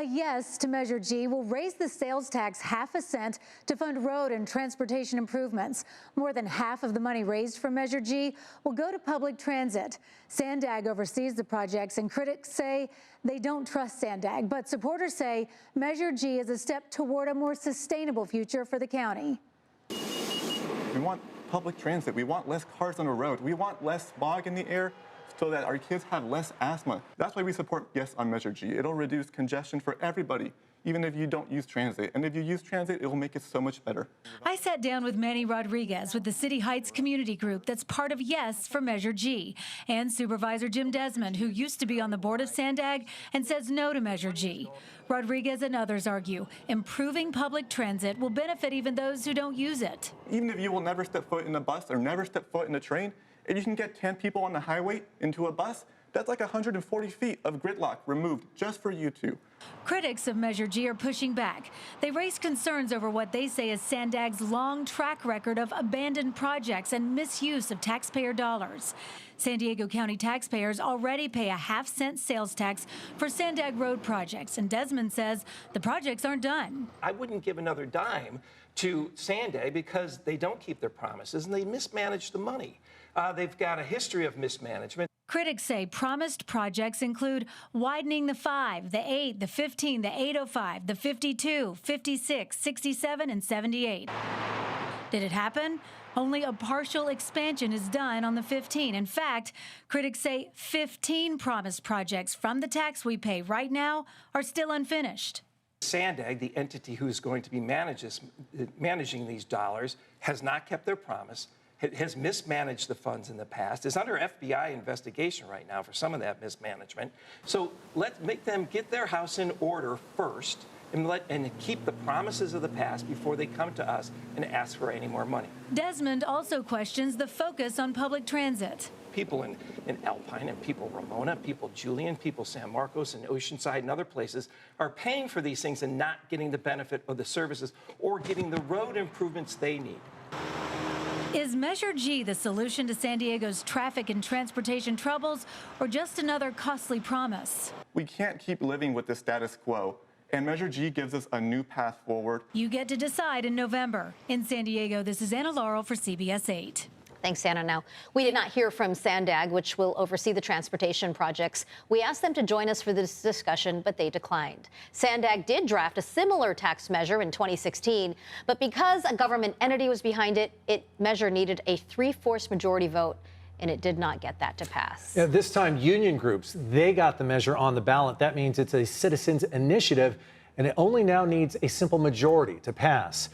A yes to Measure G will raise the sales tax half a cent to fund road and transportation improvements. More than half of the money raised from Measure G will go to public transit. Sandag oversees the projects, and critics say they don't trust Sandag, but supporters say Measure G is a step toward a more sustainable future for the county. We want public transit. We want less cars on the road. We want less smog in the air so that our kids have less asthma. That's why we support yes on Measure G. It'll reduce congestion for everybody, even if you don't use transit. And if you use transit, it will make it so much better. I sat down with Manny Rodriguez with the City Heights community group that's part of Yes for Measure G, and Supervisor Jim Desmond, who used to be on the board of Sandag and says no to Measure G. Rodriguez and others argue improving public transit will benefit even those who don't use it. Even if you will never step foot in a bus or never step foot in a train, if you can get 10 people on the highway into a bus, that's like 140 feet of gridlock removed just for you two. Critics of Measure G are pushing back. They raise concerns over what they say is Sandag's long track record of abandoned projects and misuse of taxpayer dollars. San Diego County taxpayers already pay a half-cent sales tax for Sandag road projects, and Desmond says the projects aren't done. I wouldn't give another dime to Sandag because they don't keep their promises and they mismanage the money. They've got a history of mismanagement. Critics say promised projects include widening the 5, the 8, the 15, the 805, the 52, 56, 67, and 78. Did it happen? Only a partial expansion is done on the 15. In fact, critics say 15 promised projects from the tax we pay right now are still unfinished. Sandag, the entity who is going to be managing these dollars, has not kept their promise, has mismanaged the funds in the past, is under FBI investigation right now for some of that mismanagement. So let's make them get their house in order first and keep the promises of the past before they come to us and ask for any more money. Desmond also questions the focus on public transit. People in Alpine and people Ramona, people Julian, people San Marcos and Oceanside and other places are paying for these things and not getting the benefit of the services or getting the road improvements they need. Is Measure G the solution to San Diego's traffic and transportation troubles, or just another costly promise? We can't keep living with the status quo, and Measure G gives us a new path forward. You get to decide in November. In San Diego, this is Anna Laurel for CBS 8. Thanks, Anna. Now, we did not hear from Sandag, which will oversee the transportation projects. We asked them to join us for this discussion, but they declined. Sandag did draft a similar tax measure in 2016, but because a government entity was behind it, measure needed a 3/4 majority vote, and it did not get that to pass. Yeah, this time, union groups, they got the measure on the ballot. That means it's a citizens' initiative, and it only now needs a simple majority to pass.